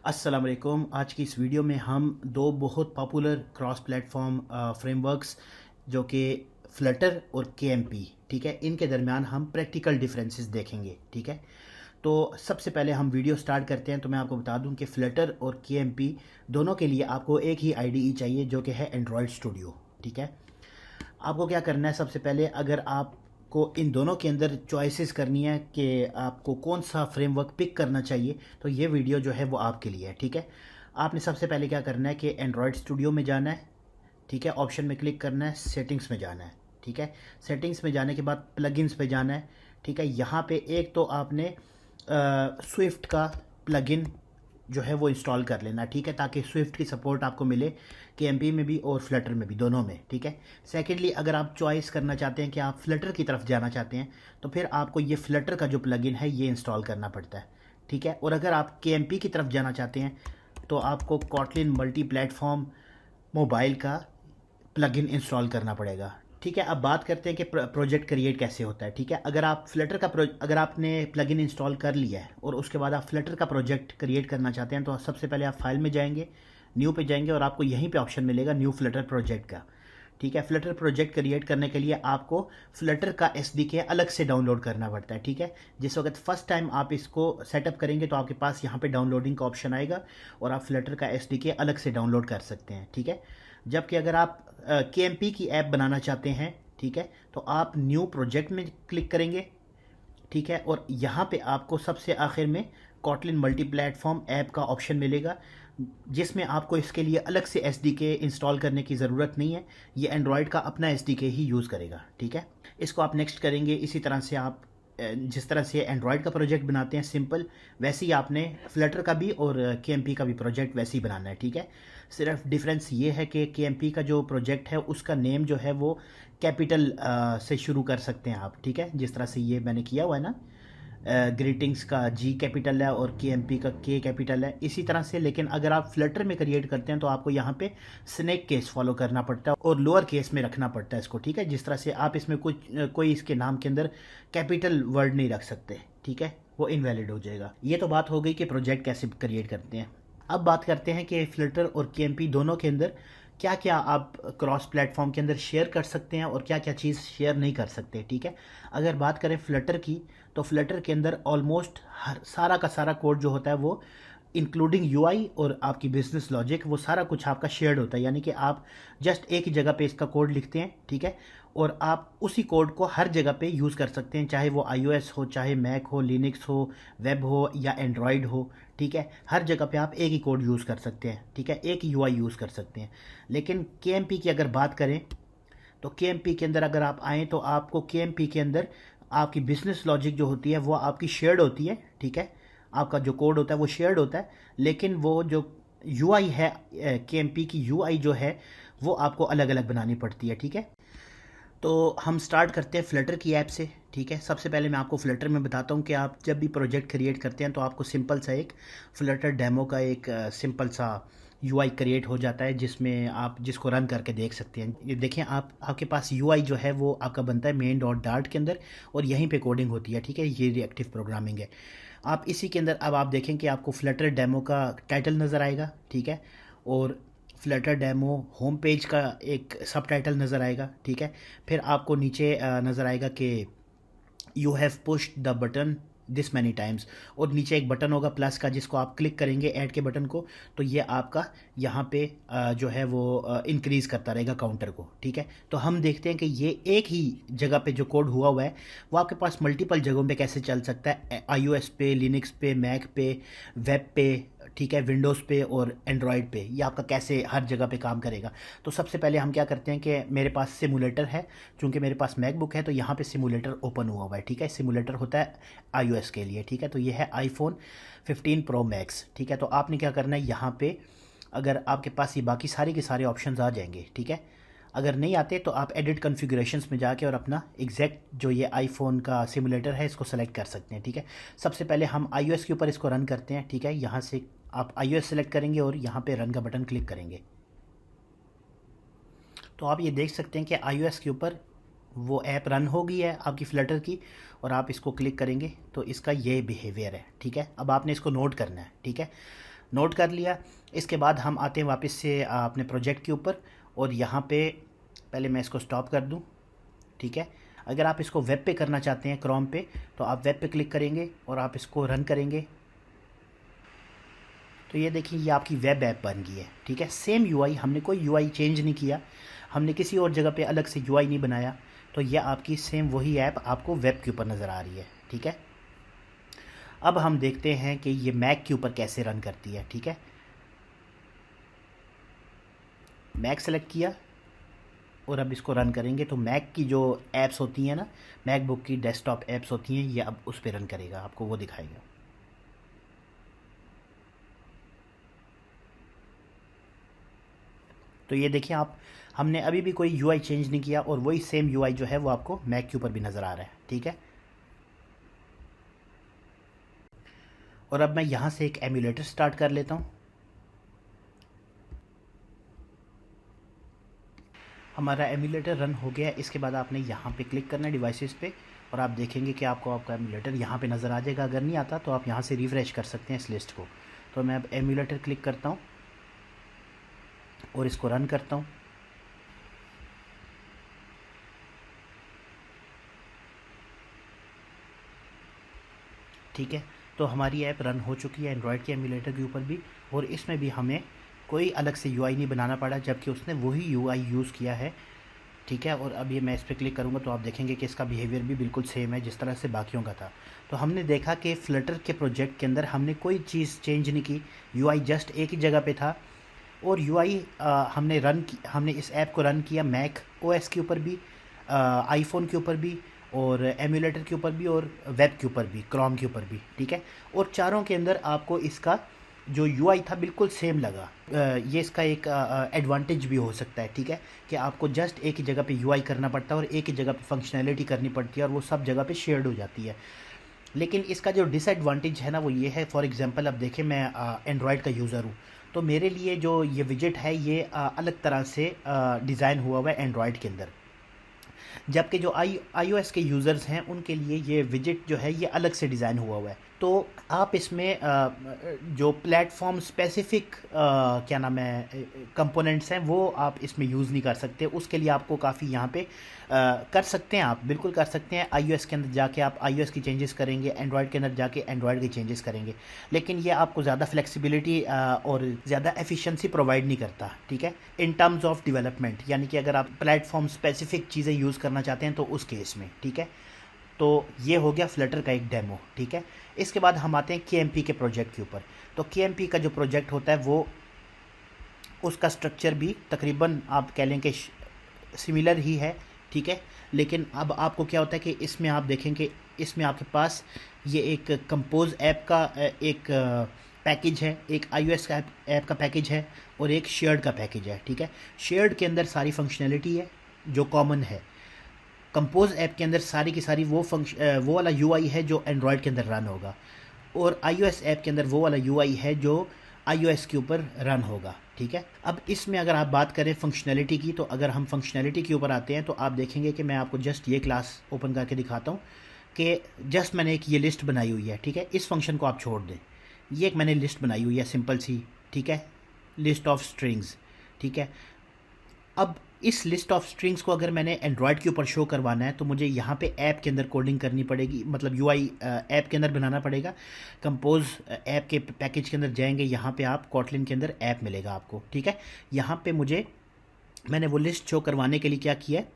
अस्सलाम वालेकुम। आज की इस वीडियो में हम दो बहुत पॉपुलर क्रॉस प्लेटफॉर्म फ्रेमवर्क्स जो कि फ्लटर और केएमपी, ठीक है, इनके दरमियान हम प्रैक्टिकल डिफरेंसेस देखेंगे। ठीक है, तो सबसे पहले हम वीडियो स्टार्ट करते हैं। तो मैं आपको बता दूं कि फ्लटर और केएमपी दोनों के लिए आपको एक ही आईडीई चाहिए जो कि है एंड्रॉयड स्टूडियो। ठीक है, आपको क्या करना है, सबसे पहले अगर आपको इन दोनों के अंदर चॉइसेस करनी है कि आपको कौन सा फ्रेमवर्क पिक करना चाहिए, तो ये वीडियो जो है वो आपके लिए है। ठीक है, आपने सबसे पहले क्या करना है कि एंड्रॉयड स्टूडियो में जाना है। ठीक है, ऑप्शन में क्लिक करना है, सेटिंग्स में जाना है। ठीक है, सेटिंग्स में जाने के बाद प्लगइन्स पे जाना है। ठीक है, यहाँ पे एक तो आपने स्विफ्ट का प्लगइन जो है वो इंस्टॉल कर लेना। ठीक है, ताकि स्विफ्ट की सपोर्ट आपको मिले केएमपी में भी और फ्लटर में भी, दोनों में। ठीक है, सेकेंडली अगर आप चॉइस करना चाहते हैं कि आप फ्लटर की तरफ जाना चाहते हैं, तो फिर आपको ये फ्लटर का जो प्लगइन है ये इंस्टॉल करना पड़ता है। ठीक है, और अगर आप केएमपी की तरफ जाना चाहते हैं तो आपको कॉटलिन मल्टी प्लेटफॉर्म मोबाइल का प्लगइन इंस्टॉल करना पड़ेगा। ठीक है, अब बात करते हैं कि प्रोजेक्ट क्रिएट कैसे होता है। ठीक है, अगर आप फ्लटर का अगर आपने प्लगइन इंस्टॉल कर लिया है और उसके बाद आप फ्लटर का प्रोजेक्ट क्रिएट करना चाहते हैं, तो सबसे पहले आप फाइल में जाएंगे, न्यू पे जाएंगे और आपको यहीं पे ऑप्शन मिलेगा न्यू फ्लटर प्रोजेक्ट का। ठीक है, फ्लटर प्रोजेक्ट क्रिएट करने के लिए आपको फ्लटर का एसडीके अलग से डाउनलोड करना पड़ता है। ठीक है, जिस वक्त फर्स्ट टाइम आप इसको सेटअप करेंगे तो आपके पास यहाँ पे डाउनलोडिंग का ऑप्शन आएगा और आप फ्लटर का एसडीके अलग से डाउनलोड कर सकते हैं। ठीक है, जबकि अगर आप केएमपी की ऐप बनाना चाहते हैं, ठीक है, तो आप न्यू प्रोजेक्ट में क्लिक करेंगे। ठीक है, और यहाँ पे आपको सबसे आखिर में कॉटलिन मल्टी प्लेटफॉर्म ऐप का ऑप्शन मिलेगा, जिसमें आपको इसके लिए अलग से एसडीके इंस्टॉल करने की ज़रूरत नहीं है। ये एंड्रॉयड का अपना एसडीके ही यूज़ करेगा। ठीक है, इसको आप नेक्स्ट करेंगे। इसी तरह से आप जिस तरह से एंड्रॉयड का प्रोजेक्ट बनाते हैं सिंपल, वैसे ही आपने फ्लटर का भी और केएमपी का भी प्रोजेक्ट वैसे ही बनाना है। ठीक है, सिर्फ डिफरेंस ये है कि केएमपी का जो प्रोजेक्ट है उसका नेम जो है वो कैपिटल से शुरू कर सकते हैं आप। ठीक है, जिस तरह से ये मैंने किया हुआ है ना, ग्रीटिंग्स का जी कैपिटल है और केएमपी का के कैपिटल है, इसी तरह से। लेकिन अगर आप फ्लटर में क्रिएट करते हैं तो आपको यहाँ पे स्नेक केस फॉलो करना पड़ता है और लोअर केस में रखना पड़ता है इसको। ठीक है, जिस तरह से आप इसमें कुछ कोई इसके नाम के अंदर कैपिटल वर्ड नहीं रख सकते। ठीक है, वो इनवैलिड हो जाएगा। ये तो बात हो गई कि प्रोजेक्ट कैसे क्रिएट करते हैं। अब बात करते हैं कि फ्लटर और केएमपी दोनों के अंदर क्या क्या आप क्रॉस प्लेटफॉर्म के अंदर शेयर कर सकते हैं और क्या क्या चीज़ शेयर नहीं कर सकते। ठीक है, अगर बात करें फ्लटर की, तो फ्लटर के अंदर ऑलमोस्ट हर सारा का सारा कोड जो होता है वो इंक्लूडिंग यूआई और आपकी बिजनेस लॉजिक, वो सारा कुछ आपका शेयर्ड होता है। यानी कि आप जस्ट एक ही जगह पे इसका कोड लिखते हैं। ठीक है, और आप उसी कोड को हर जगह पे यूज़ कर सकते हैं, चाहे वो आईओएस हो, चाहे मैक हो, लिनक्स हो, वेब हो या एंड्रॉयड हो। ठीक है, हर जगह पे आप एक ही कोड यूज़ कर सकते हैं। ठीक है, एक ही यूआई यूज़ कर सकते हैं। लेकिन केएमपी की अगर बात करें तो केएमपी के अंदर अगर आप आएँ तो आपको केएमपी के अंदर आपकी बिजनेस लॉजिक जो होती है वो आपकी शेयर्ड होती है। ठीक है, आपका जो कोड होता है वो शेयर्ड होता है, लेकिन वो जो यूआई है, केएमपी की यूआई जो है वो आपको अलग अलग बनानी पड़ती है। ठीक है, तो हम स्टार्ट करते हैं फ्लटर की ऐप से। ठीक है, सबसे पहले मैं आपको फ्लटर में बताता हूँ कि आप जब भी प्रोजेक्ट क्रिएट करते हैं तो आपको सिंपल सा एक फ्लटर डेमो का एक सिंपल सा यूआई क्रिएट हो जाता है, जिसमें आप जिसको रन करके देख सकते हैं। ये देखें, आपके पास यूआई जो है वो आपका बनता है मेन डॉट डार्ट के अंदर और यहीं पे कोडिंग होती है। ठीक है, ये रिएक्टिव प्रोग्रामिंग है। आप इसी के अंदर अब आप देखें कि आपको फ्लटर डेमो का टाइटल नज़र आएगा। ठीक है, और फ्लटर डेमो होम पेज का एक सब टाइटल नज़र आएगा। ठीक है, फिर आपको नीचे नज़र आएगा कि you have pushed the button this many times, और नीचे एक बटन होगा प्लस का, जिसको आप क्लिक करेंगे ऐड के बटन को, तो ये आपका यहाँ पे जो है वो इंक्रीज़ करता रहेगा काउंटर को। ठीक है, तो हम देखते हैं कि ये एक ही जगह पे जो कोड हुआ हुआ है वो आपके पास मल्टीपल जगहों पे कैसे चल सकता है, आईओएस पे, लिनक्स पे, मैक पे, वेब पे, ठीक है, विंडोज़ पे और एंड्रॉयड पे, ये आपका कैसे हर जगह पे काम करेगा। तो सबसे पहले हम क्या करते हैं कि मेरे पास सिमुलेटर है, चूंकि मेरे पास मैकबुक है तो यहाँ पे सिमुलेटर ओपन हुआ हुआ है। ठीक है, सिमुलेटर होता है आईओएस के लिए। ठीक है, तो ये है आईफोन 15 प्रो मैक्स। ठीक है, तो आपने क्या करना है, यहाँ पे अगर आपके पास ये बाकी सारे के सारे ऑप्शंस आ जाएंगे। ठीक है, अगर नहीं आते तो आप एडिट कॉन्फ़िगरेशंस में जाके और अपना एग्जैक्ट जो ये आईफोन का सिमुलेटर है इसको सेलेक्ट कर सकते हैं। ठीक है, सबसे पहले हम आईओएस के ऊपर इसको रन करते हैं। ठीक है, यहाँ से आप iOS सेलेक्ट करेंगे और यहाँ पे रन का बटन क्लिक करेंगे, तो आप ये देख सकते हैं कि iOS के ऊपर वो ऐप रन हो गई है आपकी फ्लटर की, और आप इसको क्लिक करेंगे तो इसका ये बिहेवियर है। ठीक है, अब आपने इसको नोट करना है। ठीक है, नोट कर लिया। इसके बाद हम आते हैं वापस से अपने प्रोजेक्ट के ऊपर, और यहाँ पे पहले मैं इसको स्टॉप कर दूँ, ठीक है। अगर आप इसको वेब पे करना चाहते हैं क्रोम पे, तो आप वेब पे क्लिक करेंगे और आप इसको रन करेंगे, तो ये देखिए ये आपकी वेब ऐप बन गई है, ठीक है। सेम यूआई, हमने कोई यूआई चेंज नहीं किया, हमने किसी और जगह पे अलग से यूआई नहीं बनाया, तो ये आपकी सेम वही ऐप आपको वेब के ऊपर नज़र आ रही है, ठीक है। अब हम देखते हैं कि ये मैक के ऊपर कैसे रन करती है, ठीक है। मैक सेलेक्ट किया और अब इसको रन करेंगे, तो मैक की जो ऐप्स होती हैं ना, मैकबुक की डेस्कटॉप ऐप्स होती हैं, ये अब उस पर रन करेगा, आपको वो दिखाएगा। तो ये देखिए आप, हमने अभी भी कोई यूआई चेंज नहीं किया और वही सेम यूआई जो है वो आपको मैक के ऊपर भी नज़र आ रहा है, ठीक है। और अब मैं यहाँ से एक एमुलेटर स्टार्ट कर लेता हूँ। हमारा एमुलेटर रन हो गया। इसके बाद आपने यहाँ पे क्लिक करना है डिवाइसेस पे, और आप देखेंगे कि आपको आपका एमुलेटर यहाँ पे नज़र आ जाएगा। अगर नहीं आता तो आप यहाँ से रिफ्रेश कर सकते हैं इस लिस्ट को। तो मैं अब एमुलेटर क्लिक करता हूँ और इसको रन करता हूँ। ठीक है, तो हमारी ऐप रन हो चुकी है एंड्रॉयड के एमुलेटर के ऊपर भी, और इसमें भी हमें कोई अलग से यूआई नहीं बनाना पड़ा, जबकि उसने वही यूआई यूज़ किया है, ठीक है। और अब ये मैं इस पर क्लिक करूँगा तो आप देखेंगे कि इसका बिहेवियर भी बिल्कुल सेम है जिस तरह से बाकियों का था। तो हमने देखा कि फ्लटर के प्रोजेक्ट के अंदर हमने कोई चीज़ चेंज नहीं की, यूआई जस्ट एक ही जगह पे था, और यूआई हमने इस ऐप को रन किया मैक ओएस के ऊपर भी, आईफोन के ऊपर भी, और एमुलेटर के ऊपर भी, और वेब के ऊपर भी, क्रोम के ऊपर भी, ठीक है। और चारों के अंदर आपको इसका जो यूआई था बिल्कुल सेम लगा। ये इसका एक एडवांटेज भी हो सकता है, ठीक है, कि आपको जस्ट एक ही जगह पे यूआई करना पड़ता है और एक ही जगह पे फंक्शनैलिटी करनी पड़ती है, और वो सब जगह पे शेयर्ड हो जाती है। लेकिन इसका जो डिसएडवांटेज है ना वो ये है, फॉर एग्जांपल अब देखें मैं एंड्रॉयड का यूज़र हूँ, तो मेरे लिए जो ये विजेट है ये अलग तरह से डिज़ाइन हुआ है एंड्रॉयड के अंदर, जबकि जो iOS के यूज़र्स हैं उनके लिए ये विजेट जो है ये अलग से डिज़ाइन हुआ है। तो आप इसमें जो प्लेटफॉर्म स्पेसिफिक क्या नाम है कंपोनेंट्स हैं वो आप इसमें यूज़ नहीं कर सकते। उसके लिए आपको काफ़ी यहाँ पे कर सकते हैं, आप बिल्कुल कर सकते हैं। iOS के अंदर जाके आप iOS की चेंजेस करेंगे, एंड्रॉयड के अंदर जाके एंड्रॉयड की चेंजेस करेंगे, लेकिन ये आपको ज़्यादा फ्लेक्सिबिलिटी और ज़्यादा एफिशिएंसी प्रोवाइड नहीं करता, ठीक है, इन टर्म्स ऑफ डेवलपमेंट। यानी कि अगर आप प्लेटफॉर्म स्पेसिफिक चीज़ें यूज़ करना चाहते हैं तो उस केस में, ठीक है। तो ये हो गया फ्लटर का एक डेमो, ठीक है। इसके बाद हम आते हैं KMP के प्रोजेक्ट के ऊपर। तो KMP का जो प्रोजेक्ट होता है वो, उसका स्ट्रक्चर भी तकरीबन आप कह लें कि सिमिलर ही है, ठीक है। लेकिन अब आपको क्या होता है कि इसमें आप देखें कि इसमें आपके पास ये एक कंपोज ऐप का एक पैकेज है, एक iOS का ऐप का पैकेज है, और एक शेयर्ड का पैकेज है, ठीक है। शेयर्ड के अंदर सारी फंक्शनैलिटी है जो कॉमन है, कंपोज ऐप के अंदर सारी की सारी वो वाला यूआई है जो एंड्रॉयड के अंदर रन होगा, और iOS ऐप के अंदर वो वाला यूआई है जो iOS के ऊपर रन होगा, ठीक है। अब इसमें अगर आप बात करें फंक्शनैलिटी की, तो अगर हम फंक्शनैलिटी के ऊपर आते हैं तो आप देखेंगे कि मैं आपको जस्ट ये क्लास ओपन करके दिखाता हूँ कि जस्ट मैंने एक ये लिस्ट बनाई हुई है, ठीक है। इस फंक्शन को आप छोड़ दें, ये एक मैंने लिस्ट बनाई हुई है सिंपल सी, ठीक है, लिस्ट ऑफ स्ट्रिंग्स, ठीक है। अब इस लिस्ट ऑफ स्ट्रिंग्स को अगर मैंने एंड्रॉयड के ऊपर शो करवाना है तो मुझे यहाँ पे ऐप के अंदर कोडिंग करनी पड़ेगी, मतलब यूआई ऐप के अंदर बनाना पड़ेगा। कंपोज ऐप के पैकेज के अंदर जाएंगे, यहाँ पे आप कॉटलिन के अंदर ऐप मिलेगा आपको, ठीक है। यहाँ पे मैंने वो लिस्ट शो करवाने के लिए क्या किया है,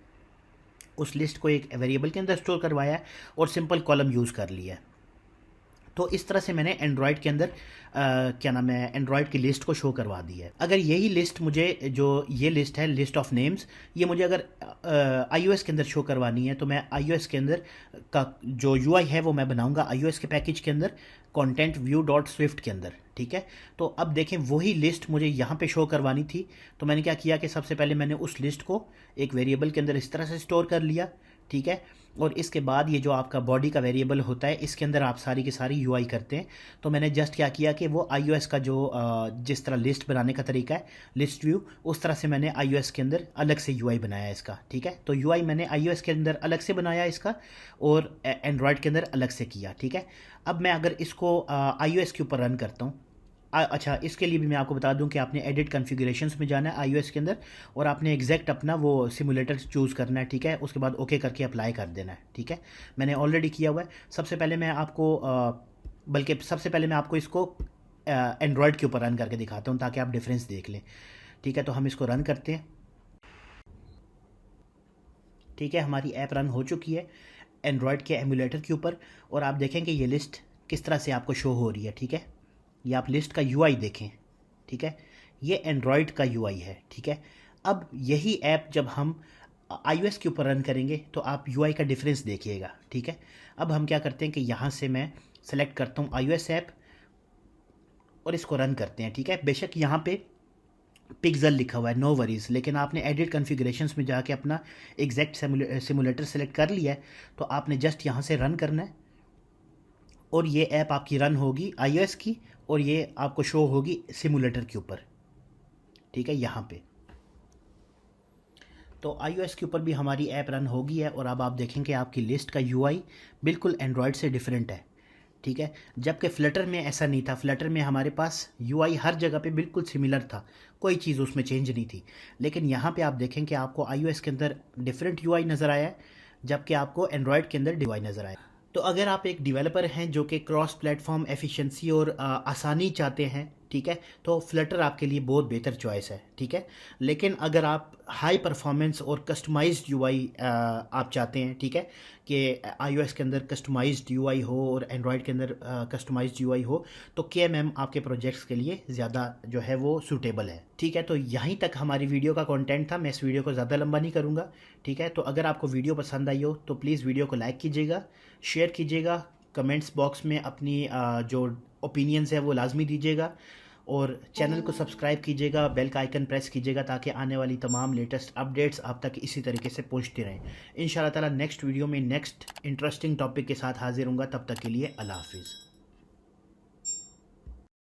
उस लिस्ट को एक वेरिएबल के अंदर स्टोर करवाया है और सिंपल कॉलम यूज़ कर लिया है। तो इस तरह से मैंने एंड्रॉयड के अंदर क्या नाम है एंड्रॉयड की लिस्ट को शो करवा दी है। अगर यही लिस्ट मुझे, जो ये लिस्ट है लिस्ट ऑफ नेम्स, ये मुझे अगर iOS के अंदर शो करवानी है तो मैं iOS के अंदर का जो यूआई है वो मैं बनाऊंगा iOS के पैकेज के अंदर content view डॉट स्विफ्ट के अंदर, ठीक है। तो अब देखें वही लिस्ट मुझे यहाँ पे शो करवानी थी, तो मैंने क्या किया कि सबसे पहले मैंने उस लिस्ट को एक वेरिएबल के अंदर इस तरह से स्टोर कर लिया, ठीक है। और इसके बाद ये जो आपका बॉडी का वेरिएबल होता है इसके अंदर आप सारी की सारी यूआई करते हैं। तो मैंने जस्ट क्या किया कि वो iOS का जो जिस तरह लिस्ट बनाने का तरीका है लिस्ट व्यू, उस तरह से मैंने iOS के अंदर अलग से यूआई बनाया इसका, ठीक है। तो यूआई मैंने iOS के अंदर अलग से बनाया इसका और एंड्रॉयड के अंदर अलग से किया, ठीक है। अब मैं अगर इसको iOS के ऊपर रन करता हूँ अच्छा, इसके लिए भी मैं आपको बता दूं कि आपने एडिट कॉन्फ़िगरेशंस में जाना है iOS के अंदर, और आपने एग्जैक्ट अपना वो सिमुलेटर चूज़ करना है, ठीक है। उसके बाद ओके करके अप्लाई कर देना है, ठीक है। मैंने ऑलरेडी किया हुआ है। सबसे पहले मैं आपको बल्कि सबसे पहले मैं आपको इसको एंड्रॉयड के ऊपर रन करके दिखाता हूँ ताकि आप डिफरेंस देख लें, ठीक है। तो हम इसको रन करते हैं, ठीक है। हमारी ऐप रन हो चुकी है एंड्रॉयड के एमुलेटर के ऊपर, और आप देखेंगे ये लिस्ट किस तरह से आपको शो हो रही है, ठीक है। ये आप लिस्ट का यूआई देखें, ठीक है। ये एंड्रॉयड का यूआई है, ठीक है। अब यही ऐप जब हम iOS के ऊपर रन करेंगे तो आप यूआई का डिफरेंस देखिएगा, ठीक है। अब हम क्या करते हैं कि यहाँ से मैं सेलेक्ट करता हूँ iOS ऐप और इसको रन करते हैं, ठीक है। बेशक यहाँ पे पिक्सल लिखा हुआ है, नो वरीज, लेकिन आपने एडिट कॉन्फ़िगरेशंस में जाके अपना एग्जैक्ट सिमुलेटर सेलेक्ट कर लिया है, तो आपने जस्ट यहाँ से रन करना है और ये ऐप आपकी रन होगी iOS की, और ये आपको शो होगी सिमुलेटर के ऊपर, ठीक है, यहाँ पे। तो iOS के ऊपर भी हमारी ऐप रन होगी है, और अब आप देखेंगे आपकी लिस्ट का यूआई बिल्कुल एंड्रॉयड से डिफरेंट है, ठीक है। जबकि फ्लटर में ऐसा नहीं था। फ्लटर में हमारे पास यूआई हर जगह पे बिल्कुल सिमिलर था, कोई चीज़ उसमें चेंज नहीं थी। लेकिन यहाँ पे आप देखें कि आपको iOS के अंदर डिफरेंट यूआई नज़र आया है, जबकि आपको एंड्रॉयड के अंदर यूआई नज़र आया। तो अगर आप एक डेवलपर हैं जो कि क्रॉस प्लेटफॉर्म एफिशिएंसी और आसानी चाहते हैं, ठीक है, तो फ्लटर आपके लिए बहुत बेहतर चॉइस है, ठीक है। लेकिन अगर आप हाई परफॉर्मेंस और कस्टमाइज्ड यूआई आप चाहते हैं, ठीक है, कि iOS के अंदर कस्टमाइज्ड यूआई हो और एंड्रॉयड के अंदर कस्टमाइज्ड यूआई हो, तो KMM आपके प्रोजेक्ट्स के लिए ज़्यादा जो है वो सूटेबल है, ठीक है। तो यहीं तक हमारी वीडियो का कंटेंट था। मैं इस वीडियो को ज़्यादा लंबा नहीं करूँगा, ठीक है। तो अगर आपको वीडियो पसंद आई हो तो प्लीज़ वीडियो को लाइक कीजिएगा, शेयर कीजिएगा, कमेंट्स बॉक्स में अपनी जो ओपिनियंस है वो लाजमी दीजिएगा, और चैनल को सब्सक्राइब कीजिएगा, बेल का आइकन प्रेस कीजिएगा ताकि आने वाली तमाम लेटेस्ट अपडेट्स आप तक इसी तरीके से पहुंचती रहें। इंशाल्लाह ताला नेक्स्ट वीडियो में नेक्स्ट इंटरेस्टिंग टॉपिक के साथ हाजिर होऊंगा। तब तक के लिए अल्लाह हाफिज़।